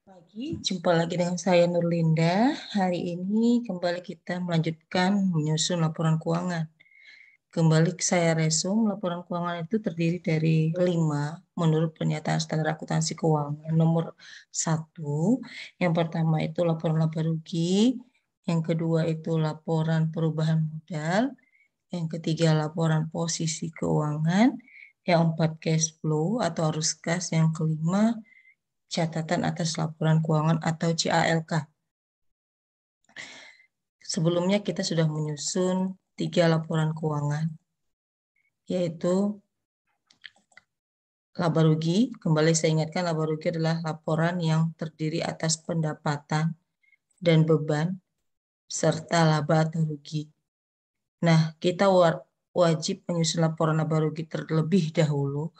Pagi, jumpa lagi dengan saya Nurlinda. Hari ini kembali kita melanjutkan menyusun laporan keuangan. Kembali saya resum, laporan keuangan itu terdiri dari 5 menurut pernyataan standar akuntansi keuangan. Nomor 1, yang pertama itu laporan laba rugi, yang kedua itu laporan perubahan modal, yang ketiga laporan posisi keuangan, yang empat cash flow atau arus kas, yang kelima catatan atas laporan keuangan atau CALK. Sebelumnya kita sudah menyusun 3 laporan keuangan, yaitu laba rugi. Kembali saya ingatkan, laba rugi adalah laporan yang terdiri atas pendapatan dan beban serta laba atau rugi. Nah, kita wajib menyusun laporan laba rugi terlebih dahulu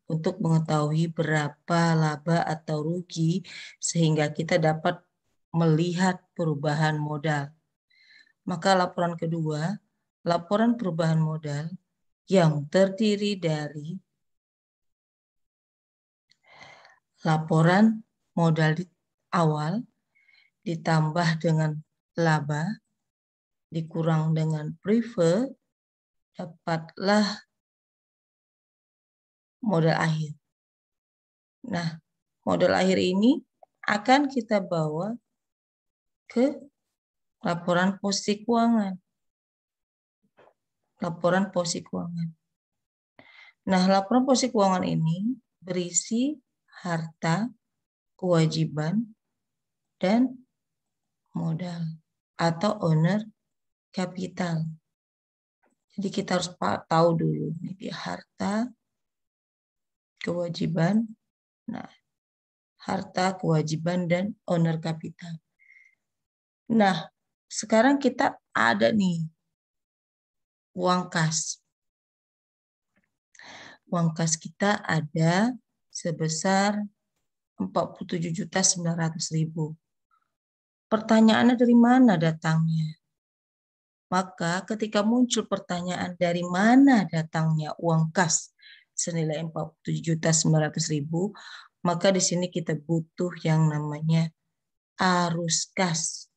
untuk mengetahui berapa laba atau rugi sehingga kita dapat melihat perubahan modal. Maka laporan kedua, laporan perubahan modal yang terdiri dari laporan modal di awal ditambah dengan laba dikurang dengan preferred, dapatlah modal akhir. Nah, modal akhir ini akan kita bawa ke laporan posisi keuangan. Laporan posisi keuangan. Nah, laporan posisi keuangan ini berisi harta, kewajiban, dan modal atau owner capital. Jadi kita harus tahu dulu nih dia harta, kewajiban. Nah, harta, kewajiban, dan owner capital. Nah, sekarang kita ada nih uang kas. Uang kas kita ada sebesar 47.900.000. Pertanyaannya dari mana datangnya? Maka ketika muncul pertanyaan dari mana datangnya uang kas senilai 47.900.000, maka di sini kita butuh yang namanya arus kas.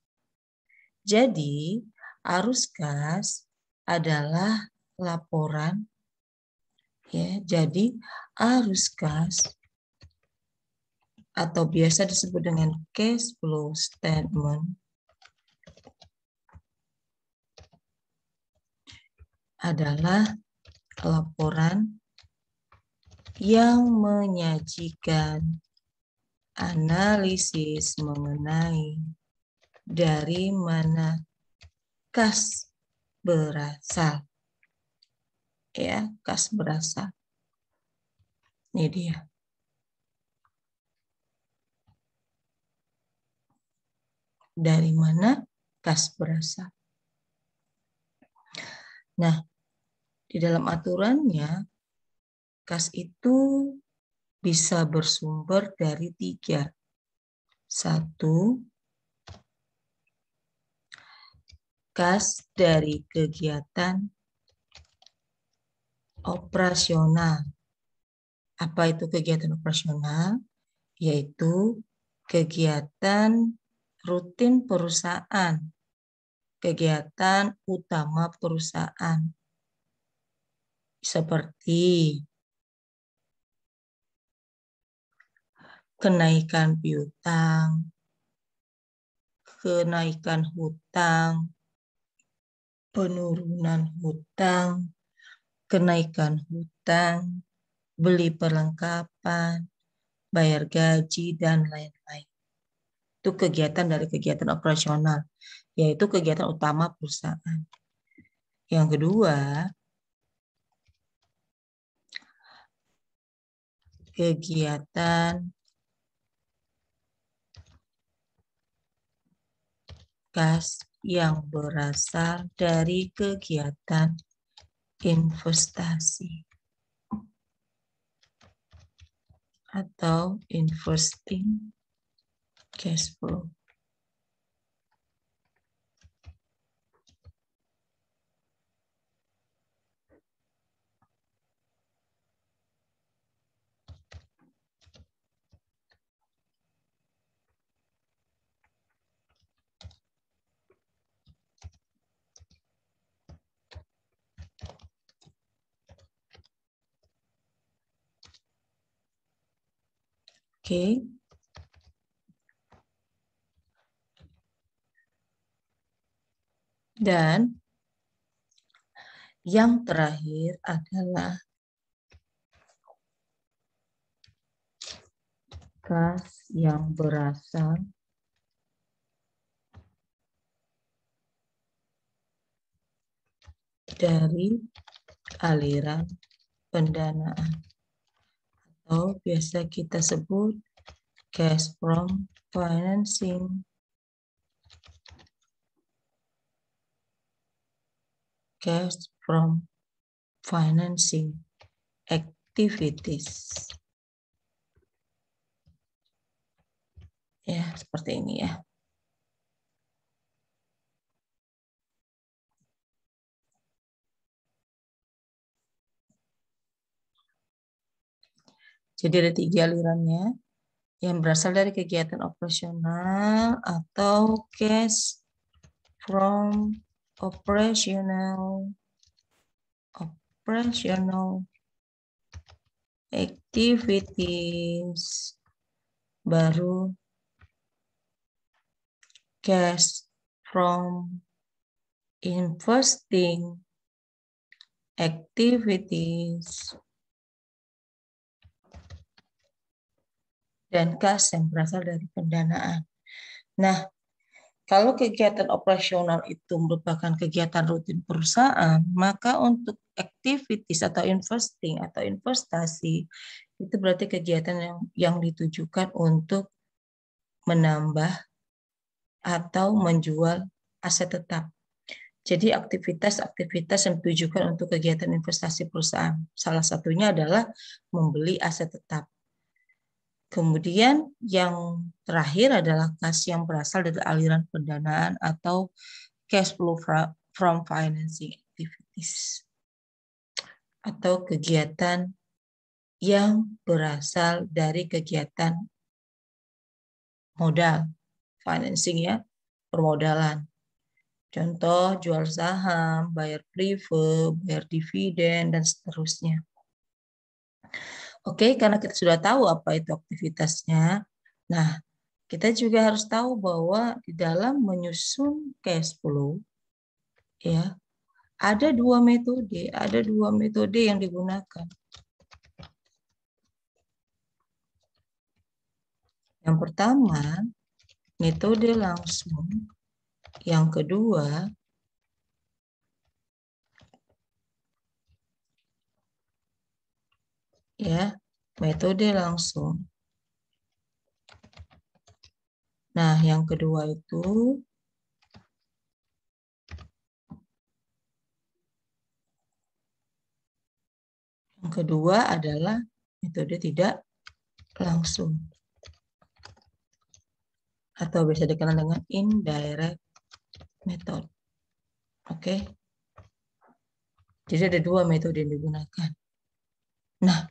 Jadi, arus kas adalah laporan, ya. Jadi, arus kas atau biasa disebut dengan cash flow statement adalah laporan yang menyajikan analisis mengenai dari mana kas berasal. Ya, kas berasal. Ini dia. Dari mana kas berasal. Nah, di dalam aturannya, kas itu bisa bersumber dari 3. 1, kas dari kegiatan operasional. Apa itu kegiatan operasional? Yaitu kegiatan rutin perusahaan, kegiatan utama perusahaan. Seperti kenaikan piutang, kenaikan hutang, penurunan hutang, kenaikan hutang, beli perlengkapan, bayar gaji, dan lain-lain. Itu kegiatan dari kegiatan operasional, yaitu kegiatan utama perusahaan. Yang kedua, kegiatan kas yang berasal dari kegiatan investasi atau investing cash flow. Oke. Dan yang terakhir adalah kas yang berasal dari aliran pendanaan atau biasa kita sebut cash from financing. Cash from financing activities. Ya, seperti ini ya. Jadi ada 3 alirannya yang berasal dari kegiatan operasional atau cash from operational activities, baru cash from investing activities, dan kas yang berasal dari pendanaan. Nah, kalau kegiatan operasional itu merupakan kegiatan rutin perusahaan, maka untuk activities atau investing atau investasi itu berarti kegiatan yang ditujukan untuk menambah atau menjual aset tetap. Jadi aktivitas-aktivitas yang ditujukan untuk kegiatan investasi perusahaan. Salah satunya adalah membeli aset tetap. Kemudian yang terakhir adalah kas yang berasal dari aliran pendanaan atau cash flow from financing activities. Atau kegiatan yang berasal dari kegiatan modal, financing ya, permodalan. Contoh jual saham, bayar prive, bayar dividen, dan seterusnya. Oke, karena kita sudah tahu apa itu aktivitasnya. Nah, kita juga harus tahu bahwa di dalam menyusun cash flow, ya, ada dua metode yang digunakan. Yang pertama, metode langsung. Yang kedua, ya, metode langsung. Nah, yang kedua itu adalah metode tidak langsung atau bisa dikenal dengan indirect method. Oke. Jadi ada dua metode yang digunakan. Nah,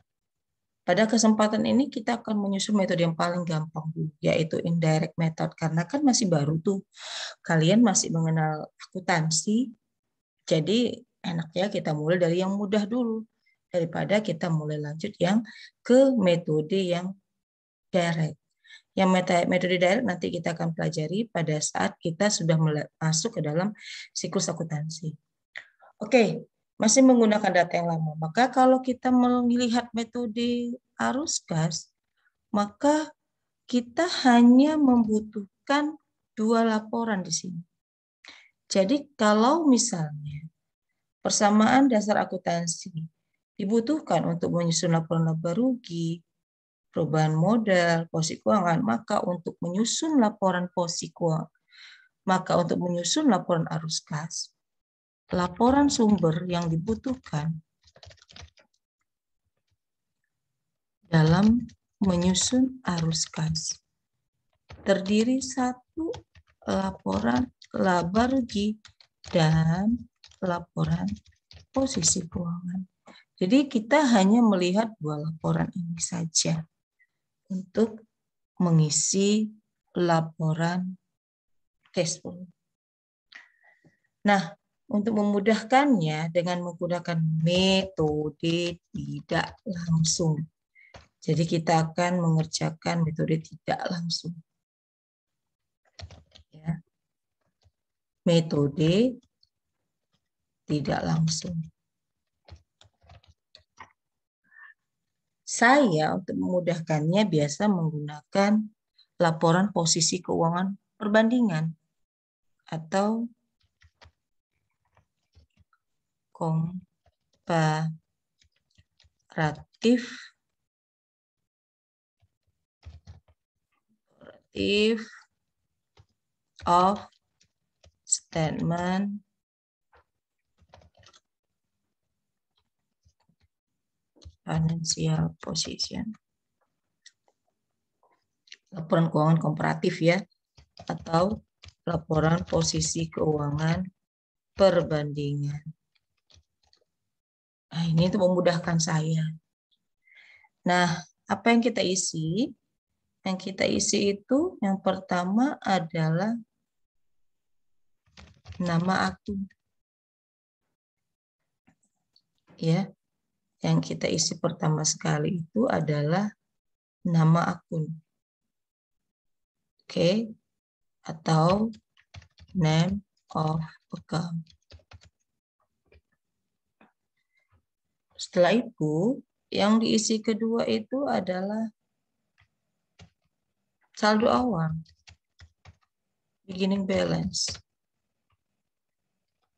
pada kesempatan ini kita akan menyusun metode yang paling gampang dulu, yaitu indirect method. Karena kan masih baru tuh, kalian masih mengenal akuntansi, jadi enaknya kita mulai dari yang mudah dulu, daripada kita mulai lanjut yang ke metode yang direct. Yang metode direct nanti kita akan pelajari pada saat kita sudah masuk ke dalam siklus akuntansi. Oke, masih menggunakan data yang lama. Maka kalau kita melihat metode arus kas, maka kita hanya membutuhkan 2 laporan di sini. Jadi kalau misalnya persamaan dasar akuntansi dibutuhkan untuk menyusun laporan laba rugi, perubahan modal, posisi keuangan, maka untuk menyusun laporan posisi keuangan, maka untuk menyusun laporan arus kas, laporan sumber yang dibutuhkan dalam menyusun arus kas terdiri 1 laporan laba rugi dan laporan posisi keuangan. Jadi kita hanya melihat 2 laporan ini saja untuk mengisi laporan cash flow. Nah, untuk memudahkannya dengan menggunakan metode tidak langsung. Jadi kita akan mengerjakan metode tidak langsung. Ya. Metode tidak langsung. Saya untuk memudahkannya biasa menggunakan laporan posisi keuangan perbandingan atau komparatif of statement financial position. Laporan keuangan komparatif ya, atau laporan posisi keuangan perbandingan. Nah, ini untuk memudahkan saya. Nah, apa yang kita isi? Yang kita isi itu yang pertama adalah nama akun. Ya, yang kita isi pertama sekali itu adalah nama akun. Oke, atau name of account. Setelah itu, yang diisi kedua itu adalah saldo awal, beginning balance.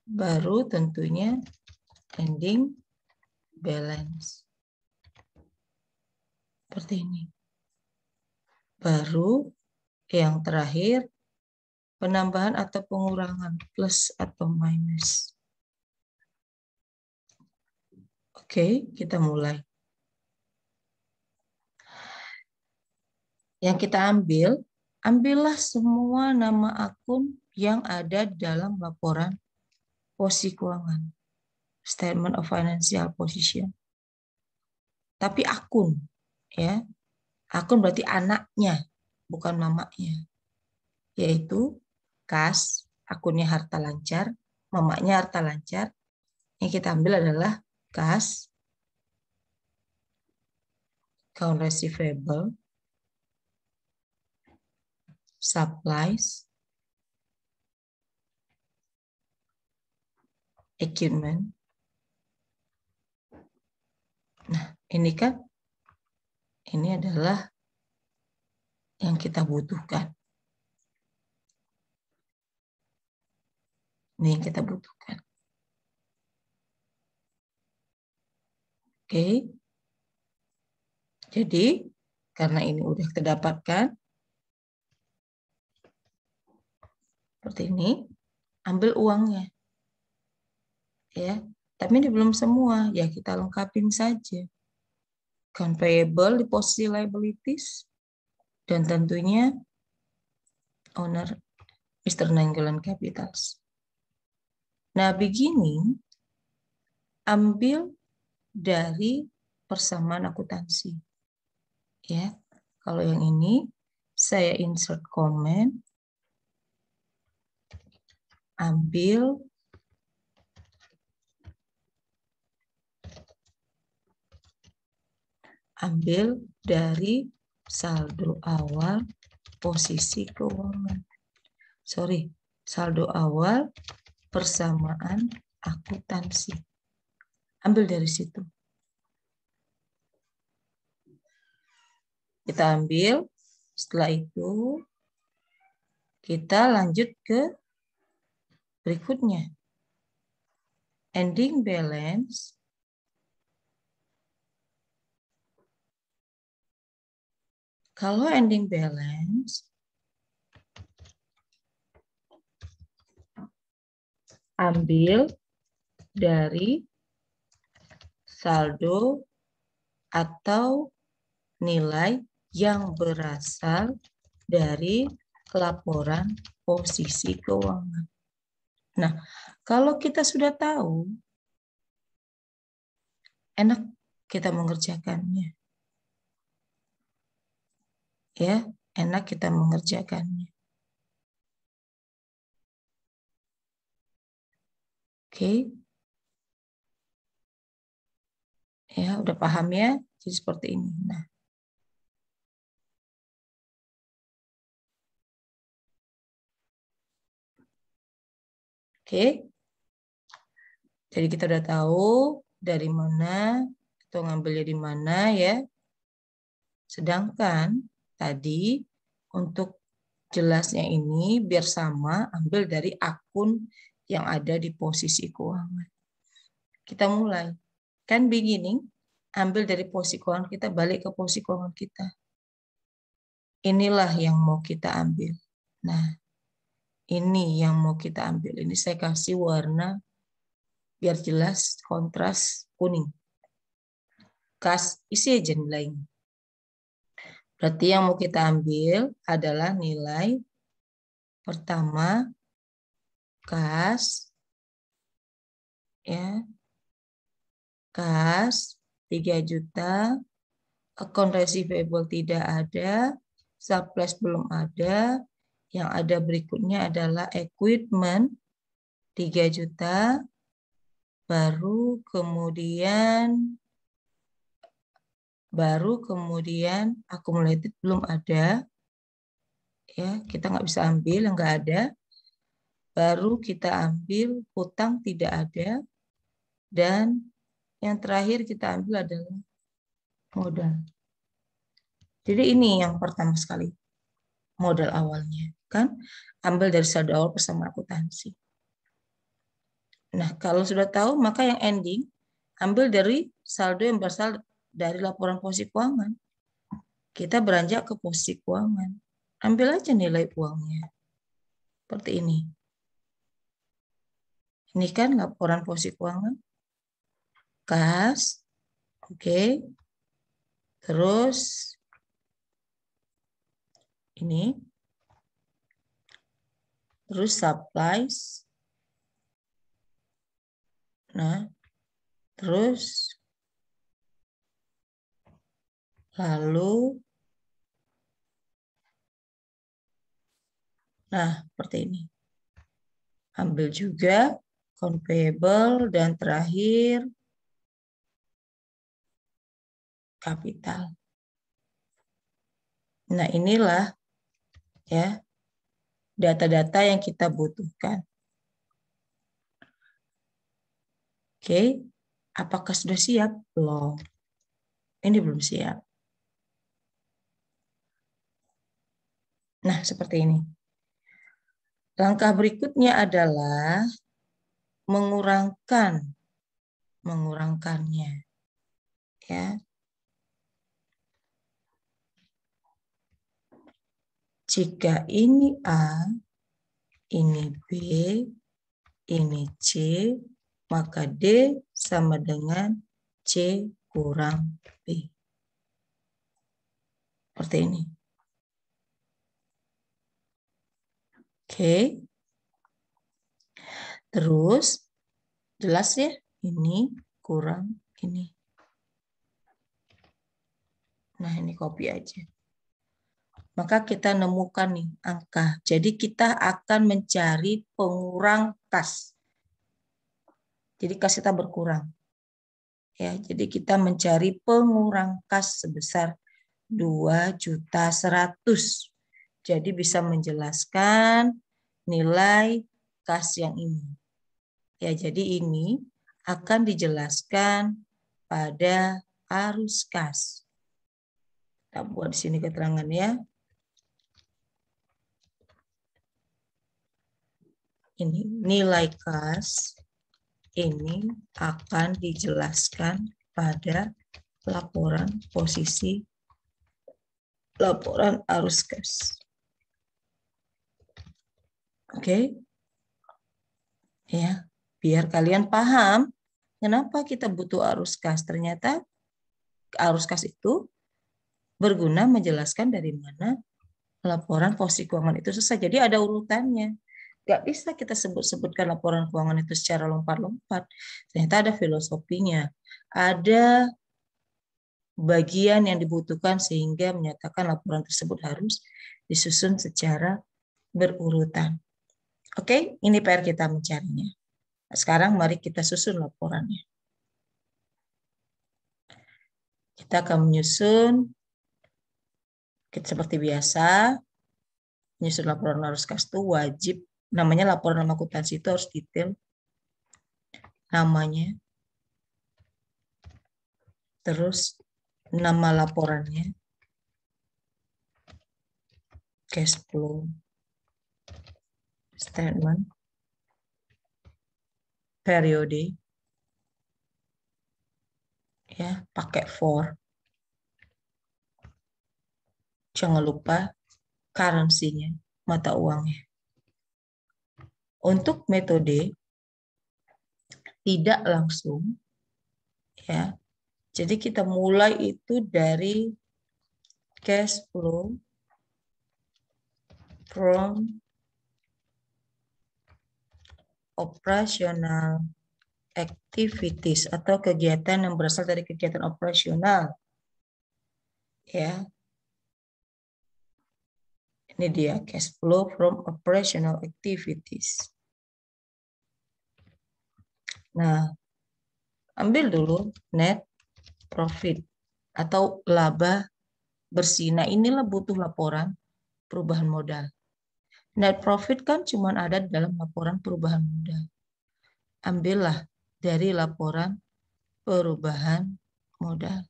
Baru tentunya ending balance. Seperti ini. Baru yang terakhir, penambahan atau pengurangan, plus atau minus. Oke, kita mulai. Yang kita ambillah semua nama akun yang ada dalam laporan posisi keuangan. Statement of Financial Position. Tapi akun, ya. Akun berarti anaknya, bukan mamanya. Yaitu kas, akunnya harta lancar, mamanya harta lancar. Yang kita ambil adalah kas, account receivable, supplies, equipment. Nah, ini kan, ini adalah yang kita butuhkan. Ini yang kita butuhkan. Oke. Jadi, karena ini udah kita dapatkan, seperti ini, ambil uangnya. Ya, tapi ini belum semua, ya kita lengkapin saja. Account payable di posisi liabilities, dan tentunya owner Mr. Nainggolan Capitals. Nah, begini, ambil dari persamaan akuntansi. Ya, kalau yang ini saya insert comment, ambil dari saldo awal posisi keuangan. Saldo awal persamaan akuntansi. Ambil dari situ. Kita ambil, setelah itu kita lanjut ke berikutnya. Ending balance kalau ending balance ambil dari saldo atau nilai yang berasal dari laporan posisi keuangan. Nah, kalau kita sudah tahu, enak kita mengerjakannya. Ya, enak kita mengerjakannya. Oke. Ya, udah paham ya? Jadi seperti ini. Nah, Oke. Jadi kita udah tahu dari mana atau ngambilnya di mana ya. Sedangkan tadi untuk jelasnya ini biar sama, ambil dari akun yang ada di posisi keuangan. Kita mulai. Kan beginning, ambil dari posisi keuangan kita, balik ke posisi keuangan kita. Inilah yang mau kita ambil. Nah, ini yang mau kita ambil. Ini saya kasih warna biar jelas, kontras kuning. Isi aja nilainya. Berarti yang mau kita ambil adalah nilai pertama kas, ya, kas 3 juta, account receivable tidak ada, surplus belum ada, yang ada berikutnya adalah equipment 3 juta, baru kemudian accumulated belum ada, ya kita nggak bisa ambil yang nggak ada. Baru kita ambil hutang tidak ada, dan yang terakhir kita ambil adalah modal. Jadi ini yang pertama sekali, modal awalnya kan, ambil dari saldo awal bersama akuntansi. Nah kalau sudah tahu maka yang ending ambil dari saldo yang berasal dari laporan posisi keuangan. Kita beranjak ke posisi keuangan, ambil aja nilai uangnya seperti ini. Ini kan laporan posisi keuangan, kas, oke. Terus ini, terus supplies. Nah, terus lalu, nah seperti ini. Ambil juga account payable dan terakhir kapital. Nah, inilah ya data-data yang kita butuhkan. Oke, apakah sudah siap? Belum. Ini belum siap. Nah, seperti ini. Langkah berikutnya adalah mengurangkannya. Ya. Jika ini A, ini B, ini C, maka D sama dengan C kurang B. Seperti ini. Oke. Terus, jelas ya, ini kurang ini. Nah, ini copy aja. Maka kita nemukan nih angka. Jadi kita akan mencari pengurang kas. Jadi kas kita berkurang. Ya, jadi kita mencari pengurang kas sebesar 2.100.000. Jadi bisa menjelaskan nilai kas yang ini. Ya, jadi ini akan dijelaskan pada arus kas. Kita buat di sini keterangannya. Ini nilai kas ini akan dijelaskan pada laporan posisi laporan arus kas. Oke. Ya, biar kalian paham kenapa kita butuh arus kas. Ternyata arus kas itu berguna menjelaskan dari mana laporan posisi keuangan itu selesai. Jadi ada urutannya. Gak bisa kita sebut-sebutkan laporan keuangan itu secara lompat-lompat. Ternyata ada filosofinya. Ada bagian yang dibutuhkan sehingga menyatakan laporan tersebut harus disusun secara berurutan. Oke, ini PR kita mencarinya. Nah, sekarang mari kita susun laporannya. Kita akan menyusun seperti biasa. Menyusun laporan arus kas itu wajib namanya laporan akuntansi itu harus detail. Namanya, terus nama laporannya, cash flow statement, periode, ya, pakai for. Jangan lupa currency-nya, mata uangnya. Untuk metode tidak langsung, ya. Jadi kita mulai itu dari cash flow from operational activities atau kegiatan yang berasal dari kegiatan operasional. Ya. Ini dia cash flow from operational activities. Nah, ambil dulu net profit atau laba bersih. Nah, inilah butuh laporan perubahan modal. Net profit kan cuma ada dalam laporan perubahan modal. Ambillah dari laporan perubahan modal.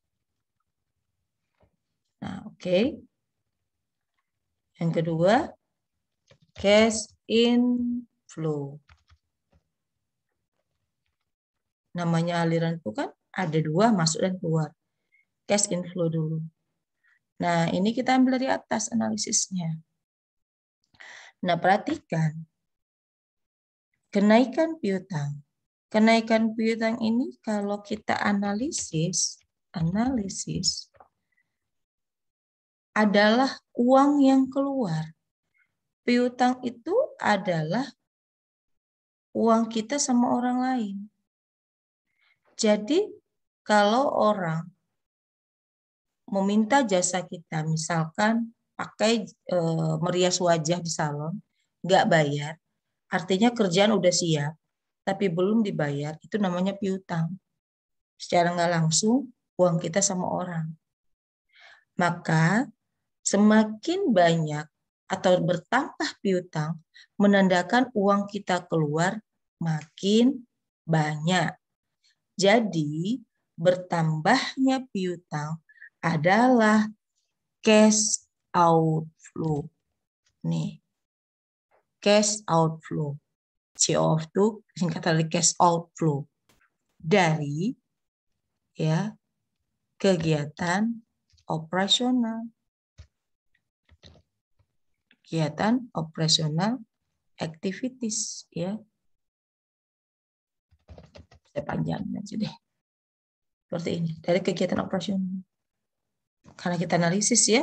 Nah, oke. Yang kedua, cash inflow. Namanya aliran itu kan ada dua, masuk dan keluar. Cash inflow dulu. Nah, ini kita ambil dari atas analisisnya. Nah, perhatikan. Kenaikan piutang. Kenaikan piutang ini kalau kita analisis adalah uang yang keluar. Piutang itu adalah uang kita sama orang lain. Jadi kalau orang meminta jasa kita, misalkan pakai merias wajah di salon, nggak bayar, artinya kerjaan udah siap, tapi belum dibayar, itu namanya piutang. Secara nggak langsung, uang kita sama orang. Maka semakin banyak atau bertambah piutang, menandakan uang kita keluar makin banyak. Jadi, bertambahnya piutang adalah cash outflow. Nih, cash outflow. COF itu singkatan dari cash outflow. Dari ya kegiatan operasional. Kegiatan operasional activities, ya. Saya panjangin aja deh. Seperti ini, dari kegiatan operasional. Karena kita analisis ya,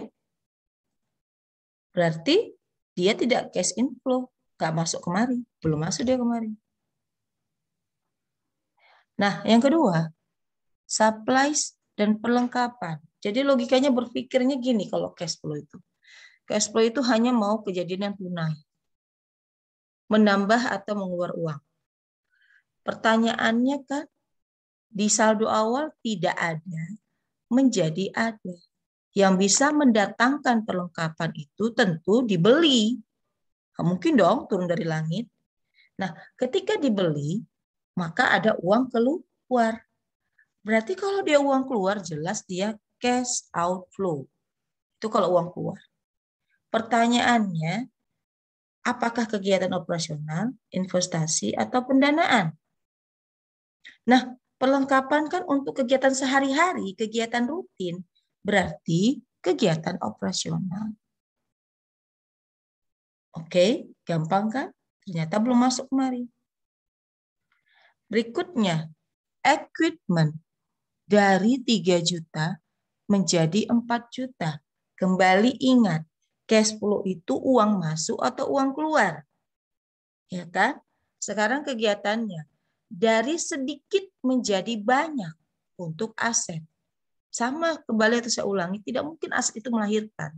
berarti dia tidak cash inflow, nggak masuk kemari, belum masuk dia kemari. Nah, yang kedua, supplies dan perlengkapan. Jadi logikanya berpikirnya gini kalau cash flow itu. Cash flow itu hanya mau kejadian yang tunai. Menambah atau mengeluar uang. Pertanyaannya kan, di saldo awal tidak ada, menjadi ada. Yang bisa mendatangkan perlengkapan itu tentu dibeli. Nggak mungkin dong turun dari langit. Nah, ketika dibeli, maka ada uang keluar. Berarti kalau dia uang keluar, jelas dia cash outflow. Itu kalau uang keluar. Pertanyaannya, apakah kegiatan operasional, investasi, atau pendanaan? Nah, perlengkapan kan untuk kegiatan sehari-hari, kegiatan rutin. Berarti kegiatan operasional. Oke, gampang kan? Ternyata belum masuk kemari. Berikutnya, equipment. Dari 3 juta menjadi 4 juta. Kembali ingat, cash flow itu uang masuk atau uang keluar. Ya kan? Sekarang kegiatannya dari sedikit menjadi banyak untuk aset. Sama, kembali atau saya ulangi, tidak mungkin aset itu melahirkan.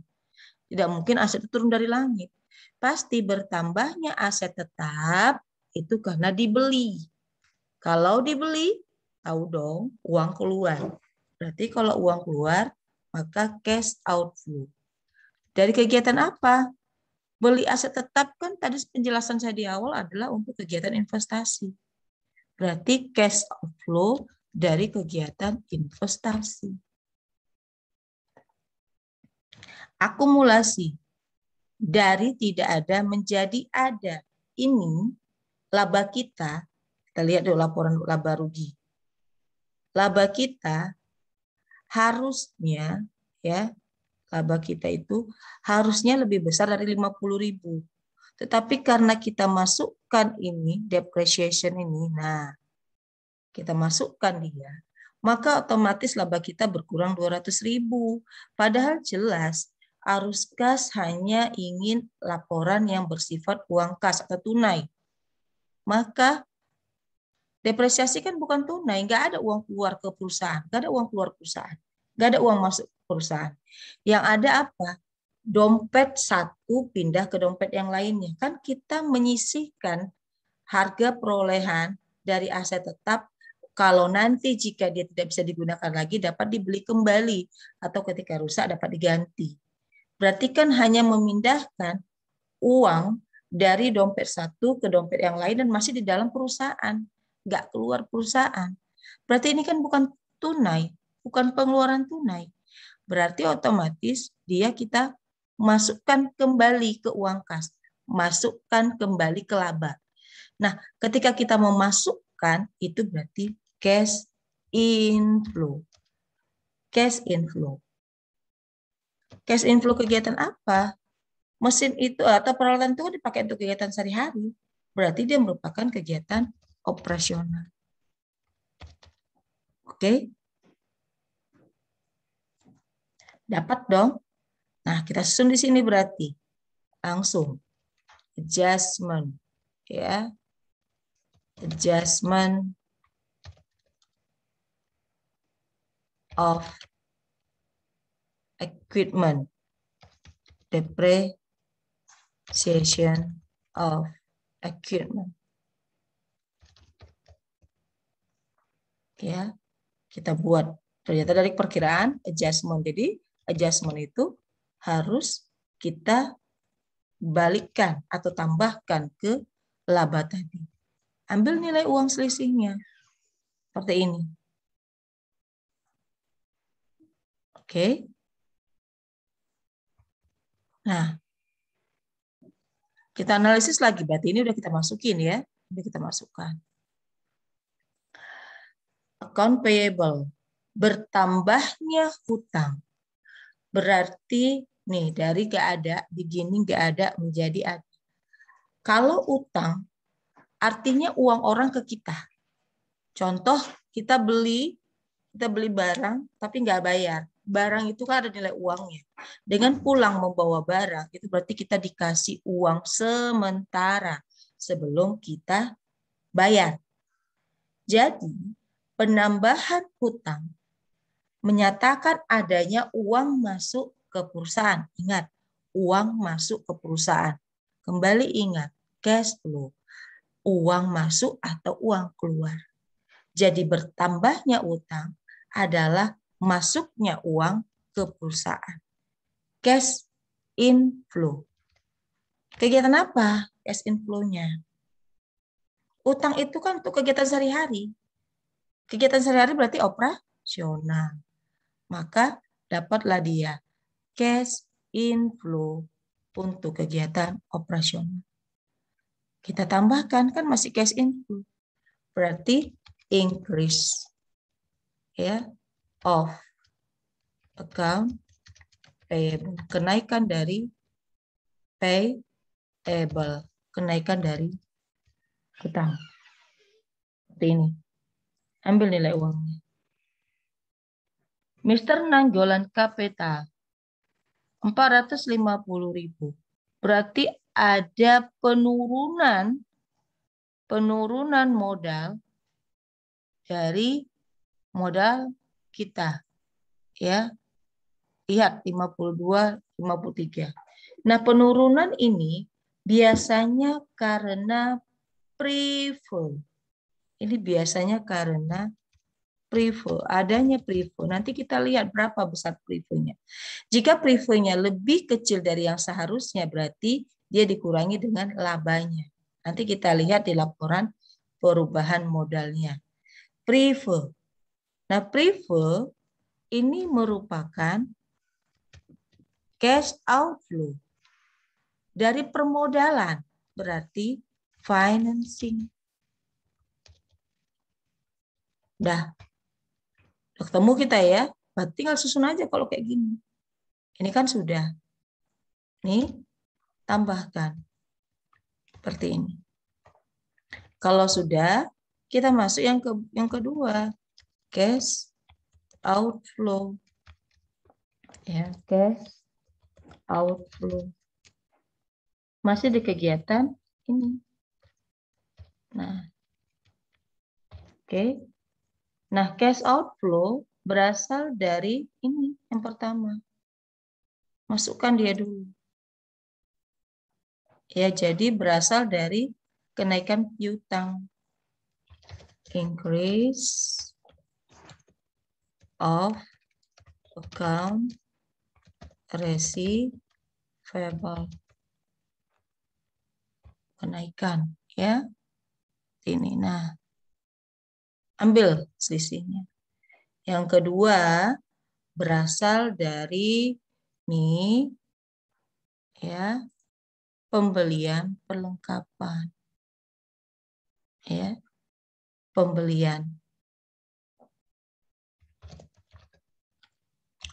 Tidak mungkin aset itu turun dari langit. Pasti bertambahnya aset tetap itu karena dibeli. Kalau dibeli, tahu dong uang keluar. Berarti kalau uang keluar, maka cash outflow. Dari kegiatan apa? Beli aset tetap kan tadi penjelasan saya di awal adalah untuk kegiatan investasi. Berarti cash outflow dari kegiatan investasi. Akumulasi dari tidak ada menjadi ada. Ini laba kita lihat dulu laporan laba rugi. Laba kita harusnya ya, laba kita itu harusnya lebih besar dari 50.000. Tetapi karena kita masukkan ini depreciation ini, nah kita masukkan dia, maka otomatis laba kita berkurang 200.000. Padahal jelas arus kas hanya ingin laporan yang bersifat uang kas atau tunai. Maka depresiasi kan bukan tunai, nggak ada uang keluar ke perusahaan, nggak ada uang keluar perusahaan, nggak ada uang masuk perusahaan. Yang ada apa? Dompet satu pindah ke dompet yang lainnya. Kan kita menyisihkan harga perolehan dari aset tetap, kalau nanti jika dia tidak bisa digunakan lagi dapat dibeli kembali atau ketika rusak dapat diganti. Berarti kan hanya memindahkan uang dari dompet satu ke dompet yang lain dan masih di dalam perusahaan, nggak keluar perusahaan. Berarti ini kan bukan tunai, bukan pengeluaran tunai. Berarti otomatis dia kita masukkan kembali ke uang kas, masukkan kembali ke laba. Nah, ketika kita memasukkan, itu berarti cash inflow. Cash inflow. Cash inflow kegiatan apa? Mesin itu atau peralatan itu dipakai untuk kegiatan sehari-hari. Berarti dia merupakan kegiatan operasional. Oke? Dapat dong? Nah, kita susun di sini berarti. Langsung. Adjustment. Ya. Adjustment of equipment. Depreciation of equipment. Ya, kita buat ternyata dari perkiraan adjustment. Jadi adjustment itu harus kita balikkan atau tambahkan ke laba tadi. Ambil nilai uang selisihnya seperti ini. Oke. Nah, kita analisis lagi. Berarti ini udah kita masukin ya. Udah kita masukkan. Account payable. Bertambahnya hutang. Berarti nih dari gak ada, begini gak ada menjadi ada. Kalau utang, artinya uang orang ke kita. Contoh, kita beli barang, tapi nggak bayar. Barang itu kan ada nilai uangnya. Dengan pulang membawa barang, itu berarti kita dikasih uang sementara sebelum kita bayar. Jadi, penambahan hutang menyatakan adanya uang masuk ke perusahaan. Ingat, uang masuk ke perusahaan. Kembali ingat, cash flow. Uang masuk atau uang keluar. Jadi bertambahnya utang adalah masuknya uang ke perusahaan. Cash inflow. Kegiatan apa cash inflow-nya? Utang itu kan untuk kegiatan sehari-hari. Kegiatan sehari-hari berarti operasional. Maka dapatlah dia cash inflow untuk kegiatan operasional. Kita tambahkan kan masih cash inflow. Berarti increase ya of account payable, kenaikan dari payable, kenaikan dari hutang. Seperti ini. Ambil nilai uangnya. Mister Nanggolan Kapeta 450.000. Berarti ada penurunan modal dari modal kita. Ya. Lihat 52, 53. Nah, penurunan ini biasanya karena prefo. Ini biasanya karena prefo, adanya prefo. Nanti kita lihat berapa besar prefonya. Jika prefonya lebih kecil dari yang seharusnya, berarti dia dikurangi dengan labanya. Nanti kita lihat di laporan perubahan modalnya. Prefer. Nah, prefer ini merupakan cash outflow dari permodalan, berarti financing. Udah ketemu kita ya, tinggal susun aja kalau kayak gini. Ini kan sudah. Nih, tambahkan. Seperti ini. Kalau sudah, kita masuk yang kedua. Cash outflow. Ya, cash outflow. Masih di kegiatan ini. Nah, oke. Nah, cash outflow berasal dari ini yang pertama. Masukkan dia dulu. Ya, jadi berasal dari kenaikan piutang. Increase of account receivable. Kenaikan ya. Ini. Nah, ambil selisihnya. Yang kedua berasal dari nih ya, pembelian perlengkapan. Ya. Pembelian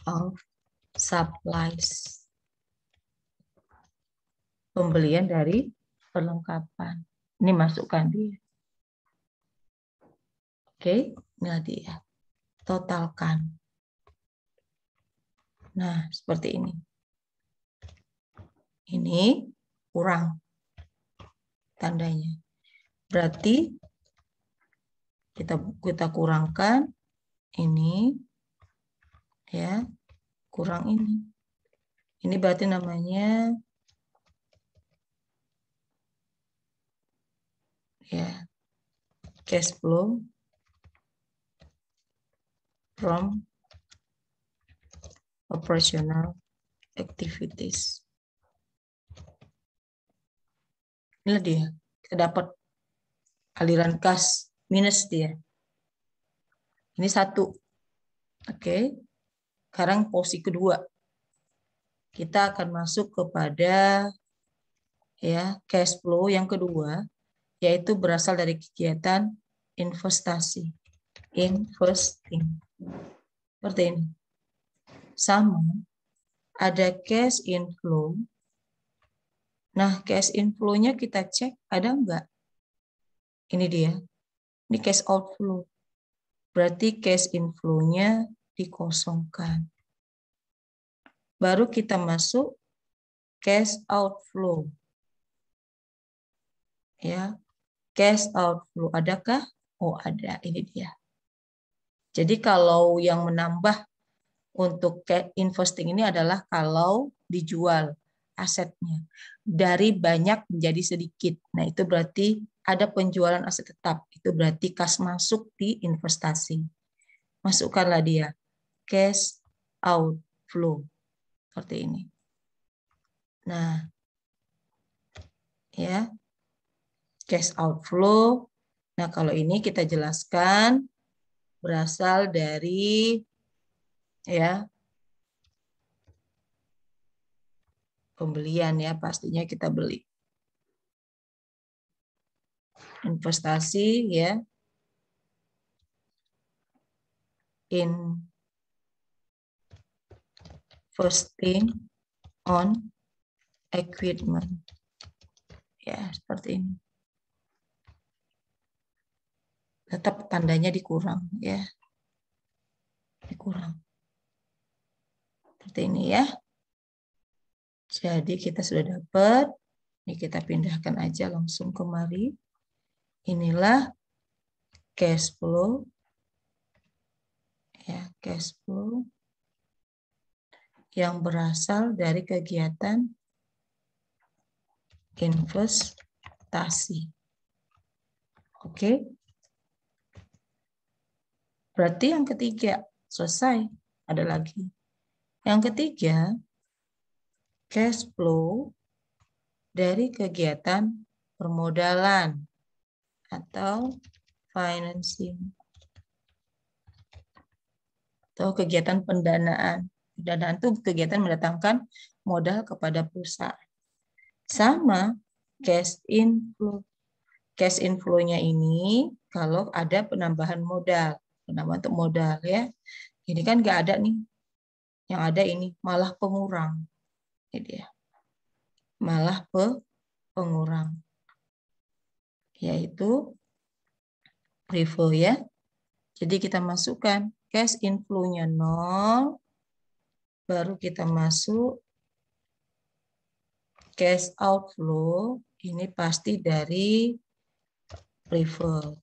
of supplies. Pembelian dari perlengkapan. Ini masukkan dia. Oke, nah dia. Totalkan. Nah, seperti ini. Ini kurang tandanya. Berarti kita kurangkan ini ya, kurang ini. Ini berarti namanya ya cash flow from operational activities. Inilah dia. Kita dapat aliran kas minus dia. Ini satu. Oke. Sekarang posisi kedua. Kita akan masuk kepada ya cash flow yang kedua, yaitu berasal dari kegiatan investasi. Investing. Seperti ini. Sama. Ada cash inflow. Nah, cash inflow-nya kita cek ada enggak? Ini dia. Ini cash outflow. Berarti cash inflow-nya dikosongkan. Baru kita masuk cash outflow. Ya. Cash outflow adakah? Oh, ada. Ini dia. Jadi kalau yang menambah untuk investing ini adalah kalau dijual asetnya dari banyak menjadi sedikit. Nah, itu berarti ada penjualan aset tetap. Itu berarti kas masuk di investasi. Masukkanlah dia. Cash outflow. Seperti ini. Nah, ya. Cash outflow. Nah, kalau ini kita jelaskan berasal dari ya pembelian ya, pastinya kita beli. Investasi ya. Investing on equipment. Ya, seperti ini. Tetap tandanya dikurang ya. Dikurang. Seperti ini ya. Jadi kita sudah dapat. Ini kita pindahkan aja langsung kemari. Inilah cash flow. Ya, cash flow yang berasal dari kegiatan investasi. Oke. Berarti yang ketiga selesai. Ada lagi. Yang ketiga, cash flow dari kegiatan permodalan atau financing atau kegiatan pendanaan. Pendanaan itu kegiatan mendatangkan modal kepada perusahaan. Sama cash inflow. Cash inflow-nya ini kalau ada penambahan modal, penambahan untuk modal ya. Ini kan nggak ada nih. Yang ada ini malah pengurang. Ini dia. Malah pengurang. Yaitu prefer ya. Jadi kita masukkan cash inflow-nya 0, baru kita masuk cash outflow, ini pasti dari prefer.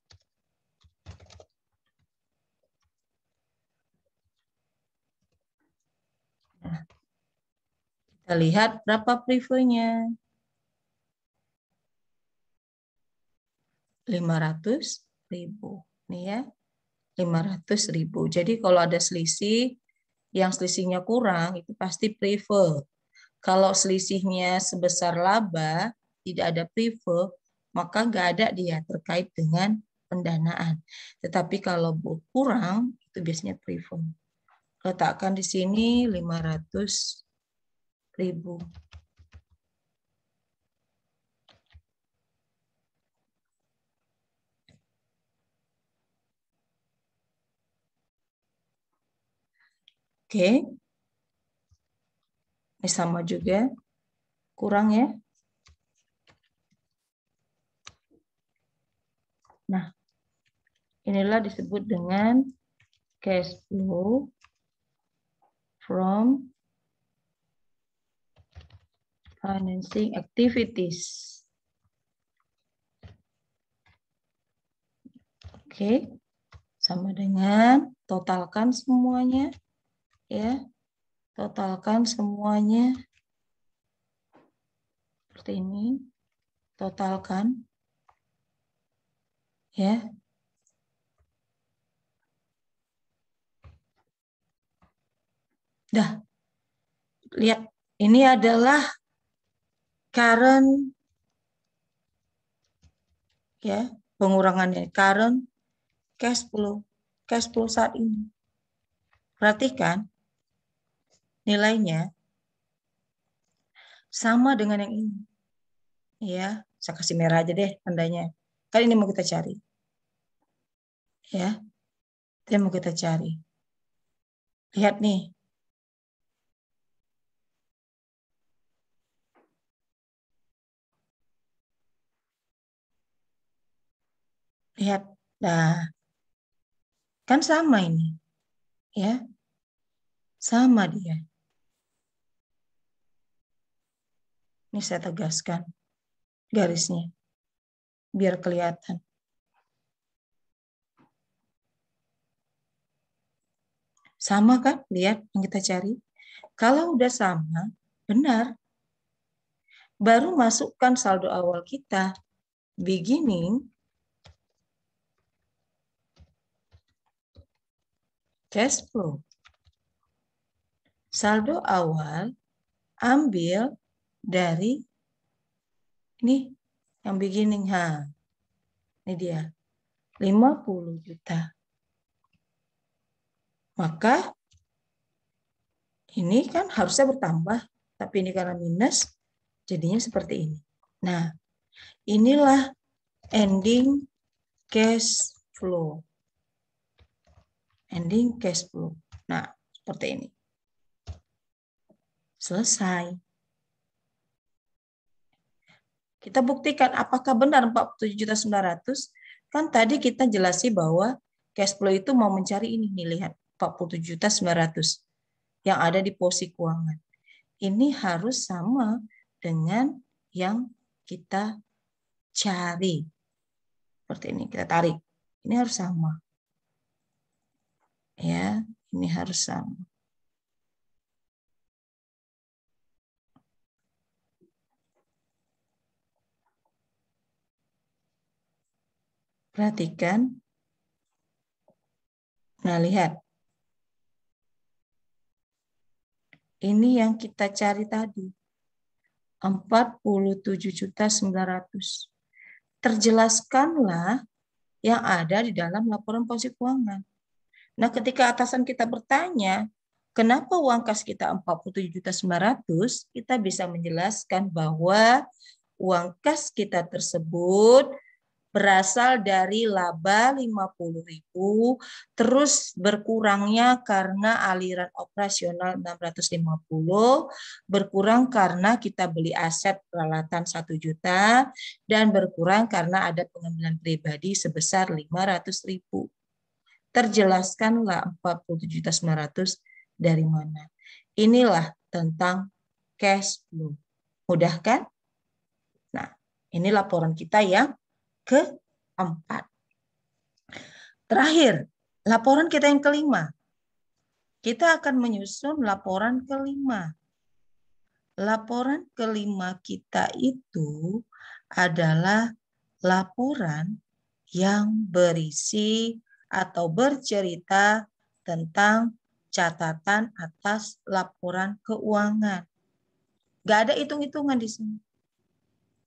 Nah, kita lihat berapa prefernya. 500.000. Nih ya, 500.000. Jadi kalau ada selisih, yang selisihnya kurang, itu pasti prefer. Kalau selisihnya sebesar laba, tidak ada prefer, maka nggak ada dia terkait dengan pendanaan. Tetapi kalau kurang, itu biasanya prefer. Letakkan di sini 500.000. Oke. Ini sama juga. Kurang ya. Nah, inilah disebut dengan cash flow from financing activities. Oke, sama dengan totalkan semuanya, ya, totalkan semuanya seperti ini, totalkan, ya. Dah, lihat, ini adalah current, ya, pengurangannya, current cash flow saat ini. Perhatikan nilainya sama dengan yang ini. Ya, saya kasih merah aja deh tandanya. Kan ini mau kita cari. Ya, ini mau kita cari. Lihat nih. Lihat. Nah, kan sama ini. Ya, sama dia. Ini saya tegaskan garisnya. Biar kelihatan. Sama kan? Lihat yang kita cari. Kalau udah sama, benar. Baru masukkan saldo awal kita. Beginning cash flow. Saldo awal ambil dari ini yang beginning. Ini dia. 50 juta. Maka ini kan harusnya bertambah, tapi ini karena minus, jadinya seperti ini. Nah, inilah ending cash flow. Ending cash flow. Nah, seperti ini. Selesai. Kita buktikan apakah benar 47.900. Kan tadi kita jelasi bahwa cash flow itu mau mencari ini. Nih, lihat. 47.900 yang ada di posisi keuangan. Ini harus sama dengan yang kita cari. Seperti ini, kita tarik. Ini harus sama. Ya, ini harus sama. Perhatikan. Nah, lihat. Ini yang kita cari tadi. 47.900.000. Terjelaskanlah yang ada di dalam laporan posisi keuangan. Nah, ketika atasan kita bertanya, kenapa uang kas kita 47.900.000, kita bisa menjelaskan bahwa uang kas kita tersebut berasal dari laba 50.000, terus berkurangnya karena aliran operasional 650, berkurang karena kita beli aset peralatan 1 juta, dan berkurang karena ada pengambilan pribadi sebesar 500.000. Terjelaskanlah 47.900.000 dari mana. Inilah tentang cash flow. Mudah kan? Nah, ini laporan kita yang keempat. Terakhir, laporan kita yang kelima. Kita akan menyusun laporan kelima. Laporan kelima kita itu adalah laporan yang berisi atau bercerita tentang catatan atas laporan keuangan. Gak ada hitung-hitungan di sini.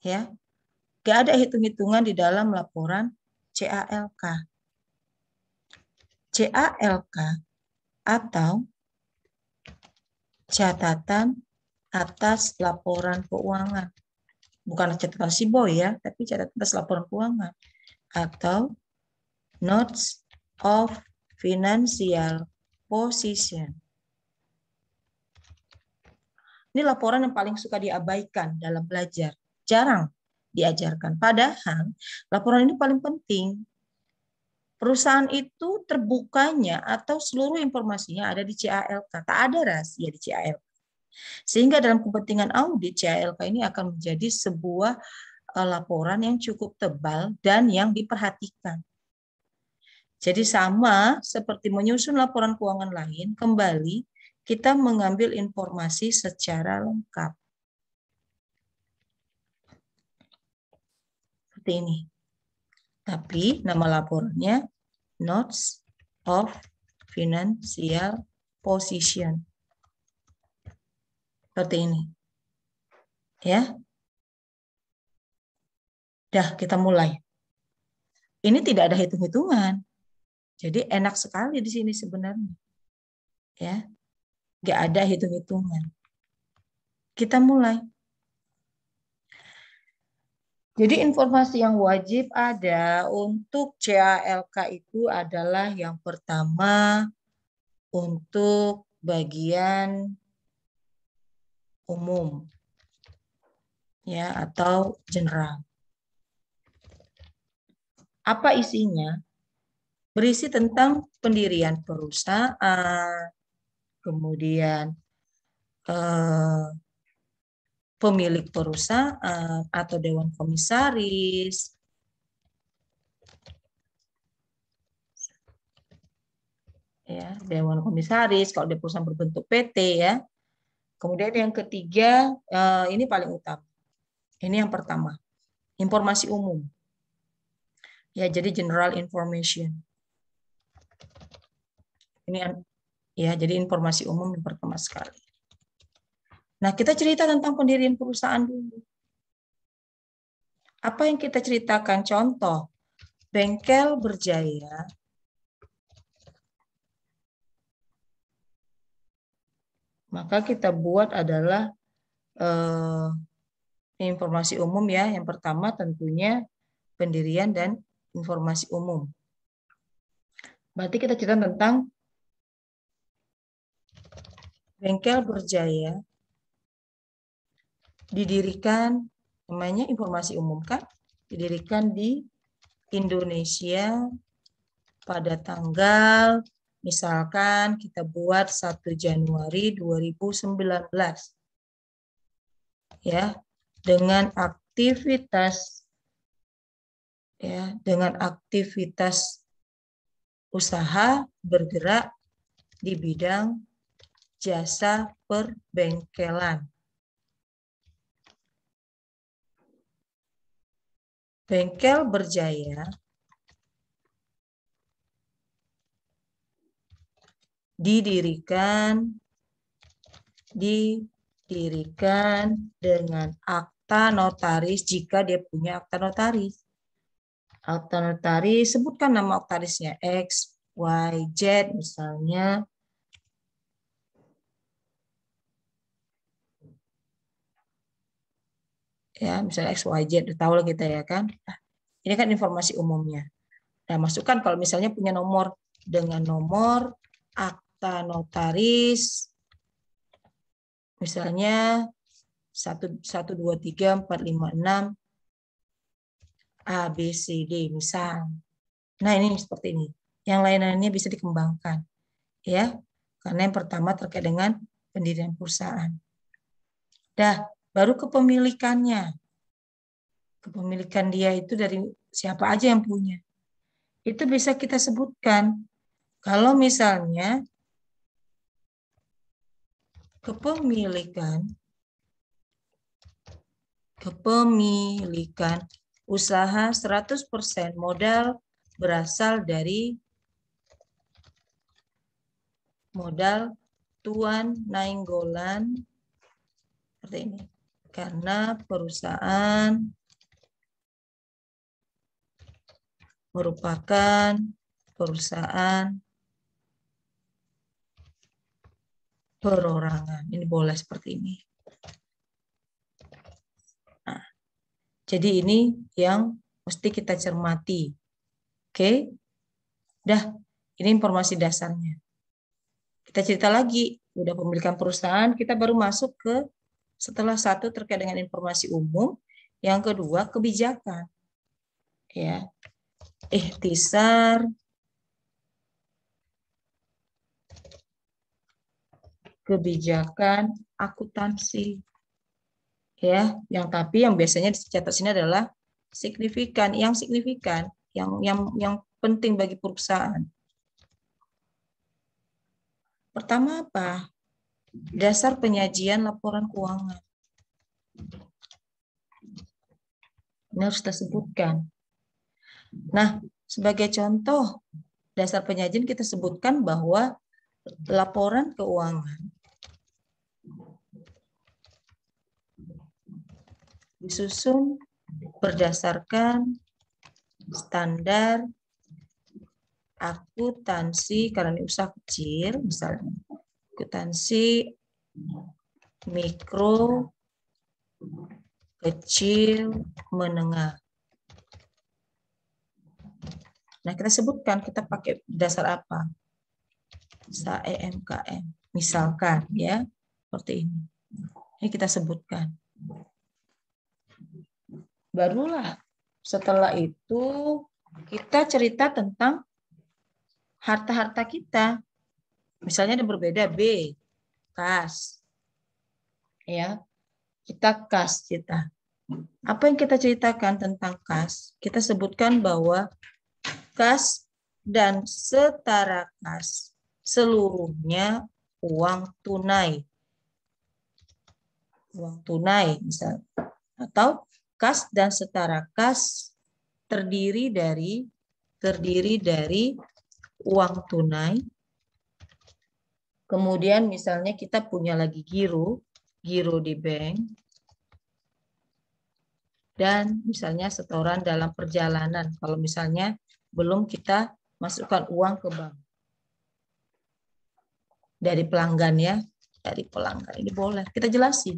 Ya. Gak ada hitung-hitungan di dalam laporan CALK. CALK atau catatan atas laporan keuangan. Bukan catatan si boy ya, tapi catatan atas laporan keuangan. Atau Notes of Financial Position. Ini laporan yang paling suka diabaikan dalam belajar. Jarang diajarkan. Padahal laporan ini paling penting. Perusahaan itu terbukanya atau seluruh informasinya ada di CALK. Tak ada rahasia di CALK. Sehingga dalam kepentingan audit, CALK ini akan menjadi sebuah laporan yang cukup tebal dan yang diperhatikan. Jadi sama seperti menyusun laporan keuangan lain, kembali kita mengambil informasi secara lengkap. Seperti ini. Tapi nama laporannya Notes of Financial Position. Seperti ini. Ya. Dah, kita mulai. Ini tidak ada hitung-hitungan. Jadi enak sekali di sini sebenarnya. Ya. Nggak ada hitung-hitungan. Kita mulai. Jadi informasi yang wajib ada untuk CALK itu adalah yang pertama untuk bagian umum ya atau general. Apa isinya? Berisi tentang pendirian perusahaan, kemudian pemilik perusahaan atau dewan komisaris, ya, dewan komisaris kalau di perusahaan berbentuk PT ya. Kemudian yang ketiga, ini paling utama. Ini yang pertama, informasi umum. Ya, jadi general information. Ini ya, jadi informasi umum yang pertama sekali. Nah, kita cerita tentang pendirian perusahaan dulu. Apa yang kita ceritakan? Contoh, Bengkel Berjaya maka kita buat adalah informasi umum ya. Yang pertama tentunya pendirian dan informasi umum. Berarti kita cerita tentang Bengkel Berjaya didirikan, namanya informasi umum kan, didirikan di Indonesia pada tanggal, misalkan kita buat 1 Januari 2019. Ya, dengan aktivitas usaha bergerak di bidang jasa perbengkelan. Bengkel Berjaya didirikan di dirikan dengan akta notaris jika dia punya akta notaris. Akta notaris, sebutkan nama notarisnya X, Y, Z misalnya. Ya, misalnya X, Y, Z, udah tahu lah kita ya kan. Nah, ini kan informasi umumnya. Nah, masukkan kalau misalnya punya nomor dengan nomor akta notaris, misalnya 1, 2, 3, 4, 5, 6 A, B, C, D, misal. Nah, ini seperti ini. Yang lain-lainnya bisa dikembangkan. Ya, karena yang pertama terkait dengan pendirian perusahaan. Dah, baru kepemilikannya. Kepemilikan dia itu dari siapa aja yang punya. Itu bisa kita sebutkan. Kalau misalnya kepemilikan usaha 100% modal berasal dari modal Tuan Nainggolan seperti ini. Karena perusahaan merupakan perusahaan perorangan. Ini boleh seperti ini. Nah, jadi ini yang mesti kita cermati. Oke? Dah, ini informasi dasarnya. Kita cerita lagi, udah pemilikan perusahaan, kita baru masuk ke setelah satu terkait dengan informasi umum, yang kedua kebijakan. Ya. Ikhtisar kebijakan akuntansi. Ya, yang biasanya dicatat sini adalah signifikan, yang penting bagi perusahaan. Pertama apa? Dasar penyajian laporan keuangan. Ini harus kita sebutkan. Nah, sebagai contoh dasar penyajian kita sebutkan bahwa laporan keuangan disusun berdasarkan standar akuntansi karena ini usaha kecil, misalnya akuntansi mikro, kecil, menengah. Nah, kita sebutkan kita pakai dasar apa? SAEMKM. Misalkan ya, seperti ini. Ini kita sebutkan. Barulah setelah itu kita cerita tentang harta-harta kita. Misalnya ada berbeda B, kas. Ya. Kita kas kita. Apa yang kita ceritakan tentang kas? Kita sebutkan bahwa kas dan setara kas seluruhnya uang tunai. Uang tunai misalnya. Atau kas dan setara kas terdiri dari uang tunai. Kemudian misalnya kita punya lagi giro di bank. Dan misalnya setoran dalam perjalanan. Kalau misalnya belum kita masukkan uang ke bank. Dari pelanggan ya. Dari pelanggan. Ini boleh. Kita jelasin.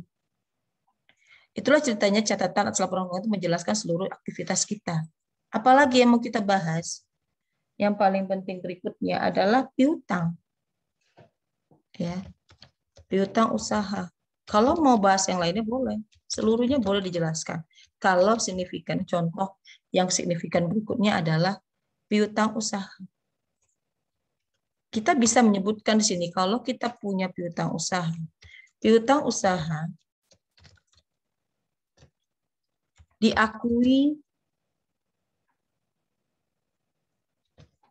Itulah ceritanya catatan atas laporan keuangan itu menjelaskan seluruh aktivitas kita. Apalagi yang mau kita bahas? Yang paling penting berikutnya adalah piutang. Ya. Piutang usaha. Kalau mau bahas yang lainnya boleh. Seluruhnya boleh dijelaskan. Kalau signifikan, contoh yang signifikan berikutnya adalah piutang usaha. Kita bisa menyebutkan di sini kalau kita punya piutang usaha. Piutang usaha diakui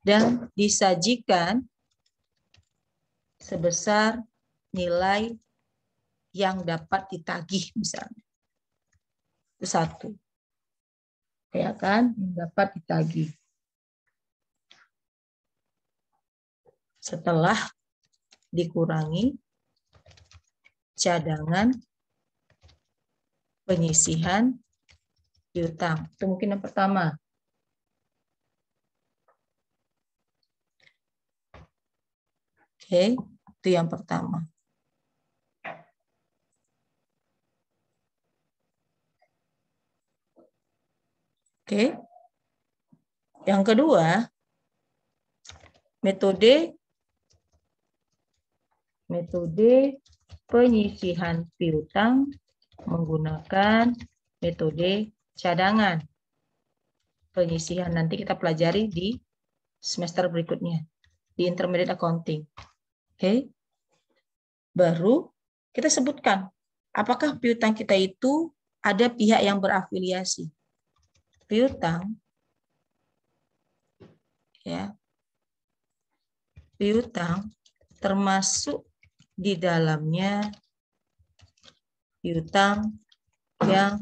dan disajikan sebesar nilai yang dapat ditagih misalnya. Itu satu. Ya kan? Yang dapat ditagih. Setelah dikurangi cadangan, penyisihan piutang. Itu mungkin yang pertama. Oke, itu yang pertama. Oke. Yang kedua, metode penyisihan piutang menggunakan metode cadangan. Penyisihan nanti kita pelajari di semester berikutnya, di intermediate accounting. Oke. Baru kita sebutkan apakah piutang kita itu ada pihak yang berafiliasi. Piutang, ya, piutang termasuk di dalamnya piutang yang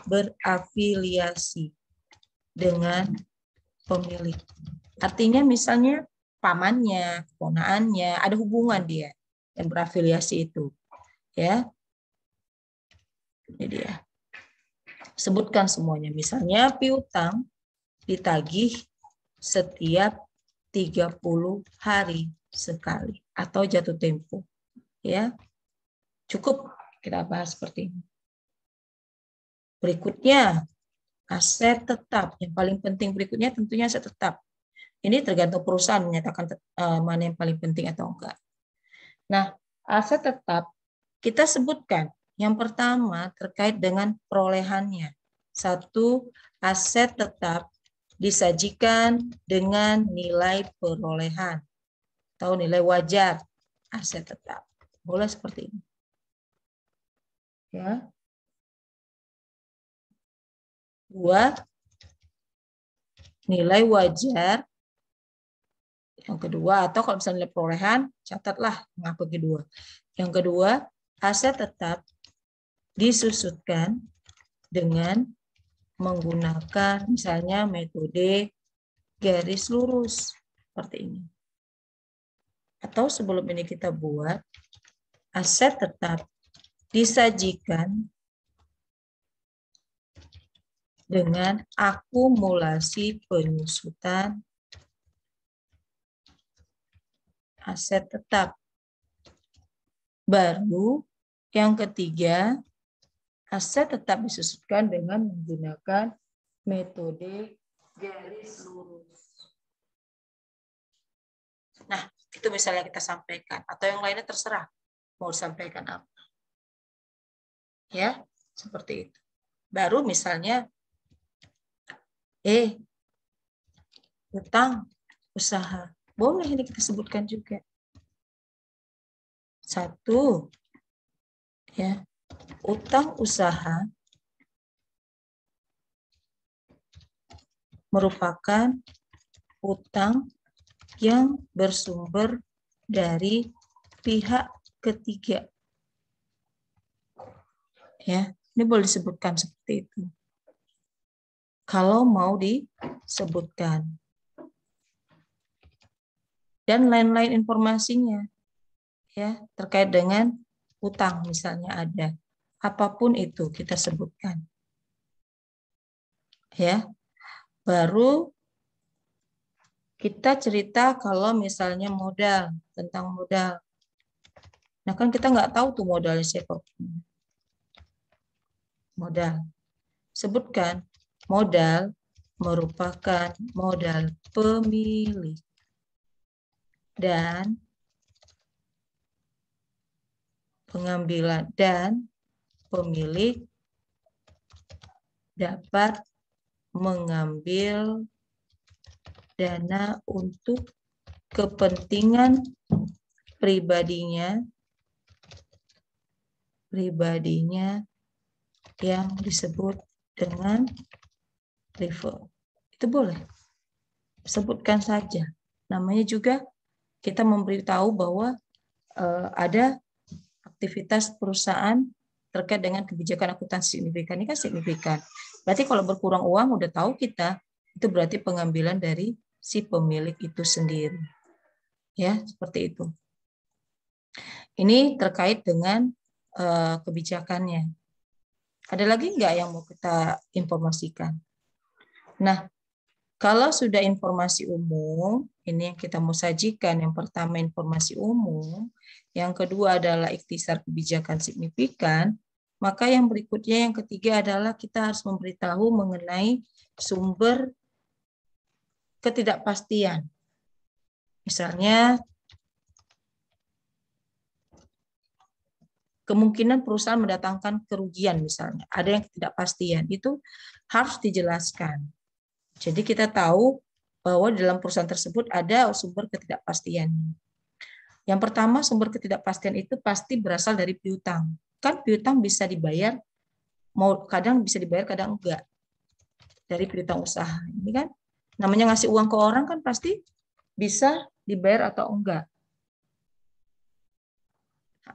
berafiliasi dengan pemilik. Artinya misalnya pamannya, keponakannya, ada hubungan dia yang berafiliasi itu, ya. Ini dia. Sebutkan semuanya. Misalnya piutang ditagih setiap 30 hari sekali atau jatuh tempo. Ya. Cukup kita bahas seperti ini. Berikutnya, aset tetap. Yang paling penting berikutnya tentunya aset tetap. Ini tergantung perusahaan menyatakan mana yang paling penting atau enggak. Nah, aset tetap kita sebutkan. Yang pertama terkait dengan perolehannya. Satu, aset tetap disajikan dengan nilai perolehan atau nilai wajar aset tetap. Boleh seperti ini. Ya. Dua, nilai wajar. Yang kedua, atau kalau misalnya nilai perolehan, catatlah mengapa kedua. Yang kedua, aset tetap disusutkan dengan menggunakan misalnya metode garis lurus seperti ini. Atau sebelum ini kita buat aset tetap disajikan dengan akumulasi penyusutan aset tetap. Baru yang ketiga, aset tetap disusutkan dengan menggunakan metode garis lurus. Nah, itu misalnya kita sampaikan. Atau yang lainnya terserah mau disampaikan apa. Ya, seperti itu. Baru misalnya, utang usaha. Boleh ini kita sebutkan juga. Satu, ya, utang usaha merupakan utang yang bersumber dari pihak ketiga. Ya, ini boleh disebutkan seperti itu. Kalau mau disebutkan. Dan lain-lain informasinya. Ya, terkait dengan utang misalnya ada. Apapun itu kita sebutkan. Ya. Baru kita cerita kalau misalnya modal, tentang modal. Nah kan kita nggak tahu tuh modalnya siapa. Modal. Sebutkan, modal merupakan modal pemilik. Dan pengambilan dan pemilik dapat mengambil dana untuk kepentingan pribadinya yang disebut dengan rival. Itu boleh. Sebutkan saja. Namanya juga kita memberitahu bahwa ada aktivitas perusahaan terkait dengan kebijakan akuntansi signifikan. Ini kan signifikan. Berarti kalau berkurang uang udah tahu kita, itu berarti pengambilan dari si pemilik itu sendiri. Ya, seperti itu. Ini terkait dengan kebijakannya. Ada lagi nggak yang mau kita informasikan? Nah, kalau sudah informasi umum, ini yang kita mau sajikan. Yang pertama informasi umum, yang kedua adalah ikhtisar kebijakan signifikan, maka yang berikutnya yang ketiga adalah kita harus memberitahu mengenai sumber ketidakpastian. Misalnya, kemungkinan perusahaan mendatangkan kerugian misalnya, ada yang ketidakpastian, itu harus dijelaskan. Jadi kita tahu bahwa dalam perusahaan tersebut ada sumber ketidakpastian. Yang pertama, sumber ketidakpastian itu pasti berasal dari piutang. Kan piutang bisa dibayar, kadang bisa dibayar, kadang enggak. Dari piutang usaha. Ini kan namanya ngasih uang ke orang kan pasti bisa dibayar atau enggak.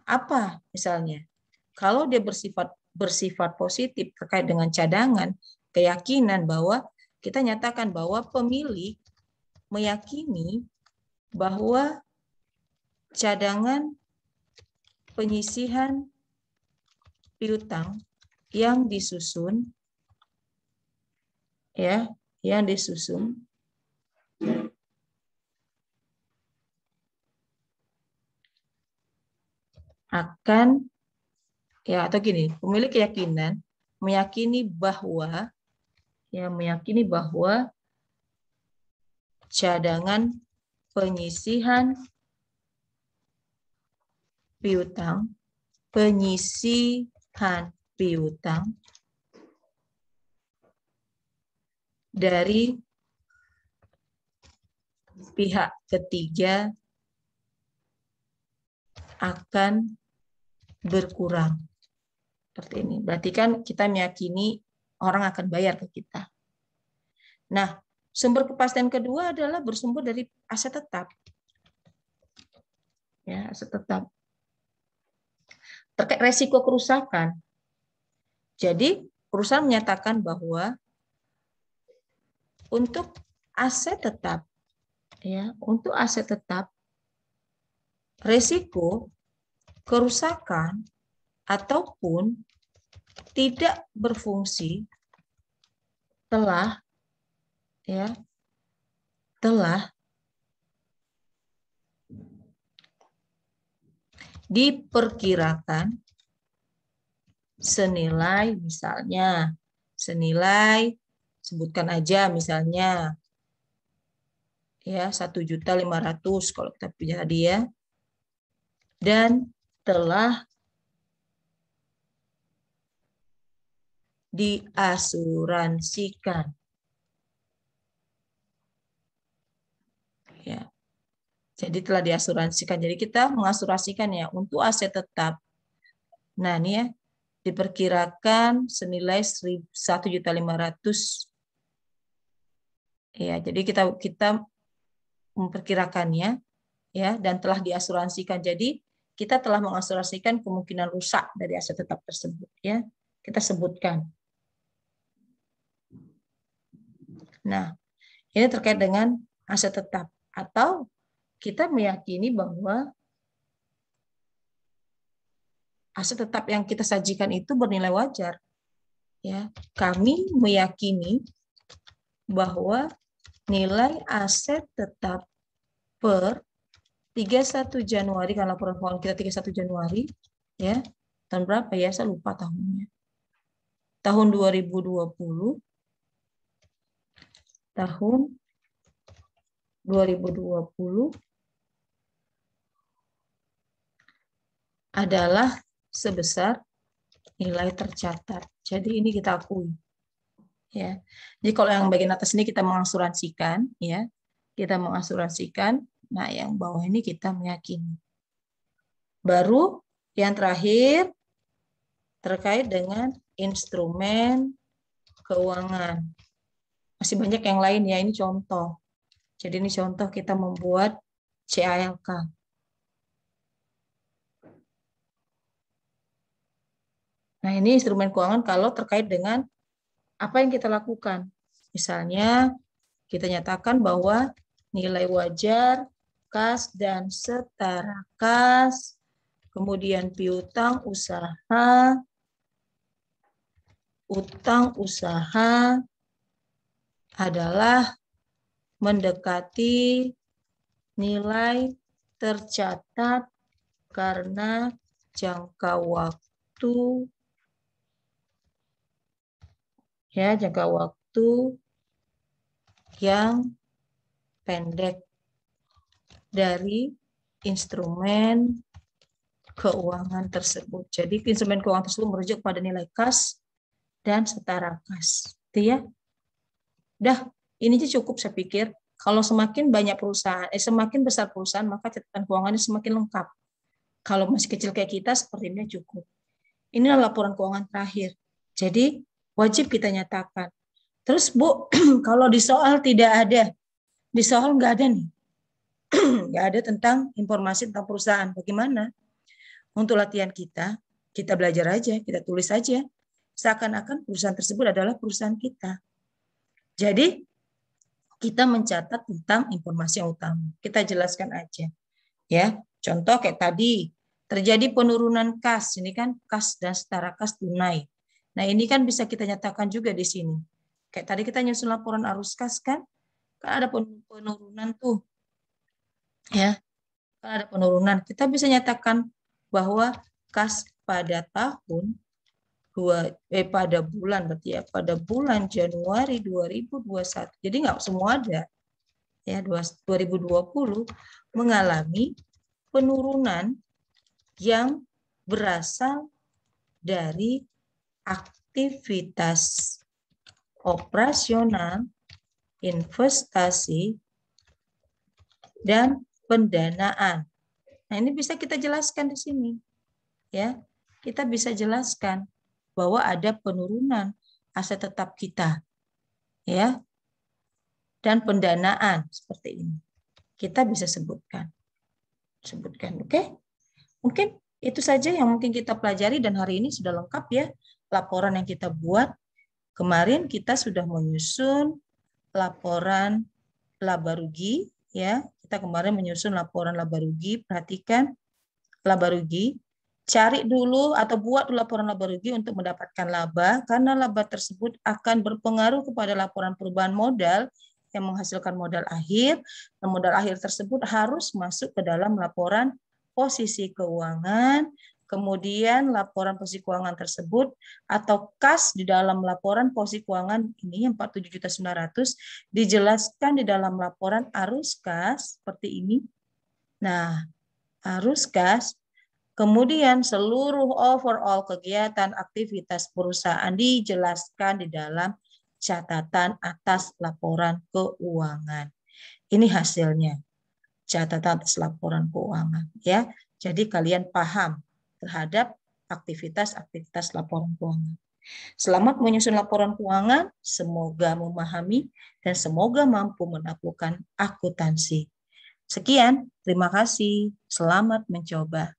Apa misalnya? Kalau dia bersifat positif terkait dengan cadangan, keyakinan bahwa kita nyatakan bahwa pemilik meyakini bahwa cadangan penyisihan piutang yang disusun akan atau gini, pemilik keyakinan meyakini bahwa cadangan penyisihan piutang dari pihak ketiga akan berkurang. Seperti ini. Berarti kan kita meyakini orang akan bayar ke kita. Nah, sumber kepastian kedua adalah bersumber dari aset tetap. Ya, aset tetap. Terkait resiko kerusakan. Jadi, perusahaan menyatakan bahwa untuk aset tetap, resiko kerusakan ataupun tidak berfungsi telah diperkirakan senilai sebutkan aja misalnya 1.500.000 kalau kita punya hadiah dan telah diasuransikan. Ya. Jadi telah diasuransikan. Jadi kita mengasuransikan ya untuk aset tetap. Nah, ini ya diperkirakan senilai 1.500.000. Ya, jadi kita memperkirakannya ya dan telah diasuransikan. Jadi kita telah mengasuransikan kemungkinan rusak dari aset tetap tersebut ya. Kita sebutkan. Nah, ini terkait dengan aset tetap atau kita meyakini bahwa aset tetap yang kita sajikan itu bernilai wajar. Ya, kami meyakini bahwa nilai aset tetap per 31 Januari, kan laporan keuangan kita 31 Januari, ya. Tahun berapa ya? Saya lupa tahunnya. Tahun 2020. Tahun 2020 adalah sebesar nilai tercatat. Jadi ini kita akui. Ya. Jadi kalau yang bagian atas ini kita mengasuransikan, ya. Kita mengasuransikan. Nah, yang bawah ini kita meyakini. Baru yang terakhir terkait dengan instrumen keuangan. Masih banyak yang lain ya, ini contoh. Jadi ini contoh kita membuat CALK. Nah, ini instrumen keuangan kalau terkait dengan apa yang kita lakukan. Misalnya, kita nyatakan bahwa nilai wajar, kas, dan setara kas Kemudian piutang usaha adalah mendekati nilai tercatat karena jangka waktu yang pendek dari instrumen keuangan tersebut. Jadi instrumen keuangan tersebut merujuk pada nilai kas dan setara kas. Itu ya. Udah, ini cukup saya pikir. Kalau semakin banyak perusahaan, semakin besar perusahaan, maka catatan keuangannya semakin lengkap. Kalau masih kecil kayak kita, seperti ini cukup. Inilah laporan keuangan terakhir. Jadi wajib kita nyatakan. Terus Bu, kalau di soal tidak ada, di soal nggak ada nih, nggak ada tentang informasi tentang perusahaan. Bagaimana? Untuk latihan kita belajar aja, kita tulis aja. Seakan-akan perusahaan tersebut adalah perusahaan kita. Jadi kita mencatat tentang informasi yang utama. Kita jelaskan aja. Ya, contoh kayak tadi, terjadi penurunan kas. Ini kan kas dan setara kas tunai. Nah, ini kan bisa kita nyatakan juga di sini. Kayak tadi kita nyusun laporan arus kas kan ada penurunan tuh. Ya. Kan ada penurunan. Kita bisa nyatakan bahwa kas pada pada bulan Januari 2021. Jadi nggak semua ada. Ya, 2020 mengalami penurunan yang berasal dari aktivitas operasional, investasi, dan pendanaan. Nah, ini bisa kita jelaskan di sini. Ya, kita bisa jelaskan bahwa ada penurunan aset tetap kita. Ya. Dan pendanaan seperti ini. Kita bisa sebutkan. Oke? Mungkin itu saja yang mungkin kita pelajari dan hari ini sudah lengkap ya laporan yang kita buat. Kemarin kita sudah menyusun laporan laba rugi ya. Kita kemarin menyusun laporan laba rugi. Perhatikan laba rugi. Cari dulu atau buat laporan laba rugi untuk mendapatkan laba karena laba tersebut akan berpengaruh kepada laporan perubahan modal yang menghasilkan modal akhir, dan modal akhir tersebut harus masuk ke dalam laporan posisi keuangan, kemudian laporan posisi keuangan tersebut atau kas di dalam laporan posisi keuangan ini 47.900.000 dijelaskan di dalam laporan arus kas seperti ini. Nah, arus kas, kemudian seluruh overall kegiatan aktivitas perusahaan dijelaskan di dalam catatan atas laporan keuangan. Ini hasilnya, catatan atas laporan keuangan. Ya, jadi kalian paham terhadap aktivitas-aktivitas laporan keuangan. Selamat menyusun laporan keuangan, semoga memahami dan semoga mampu menaklukkan akuntansi. Sekian, terima kasih. Selamat mencoba.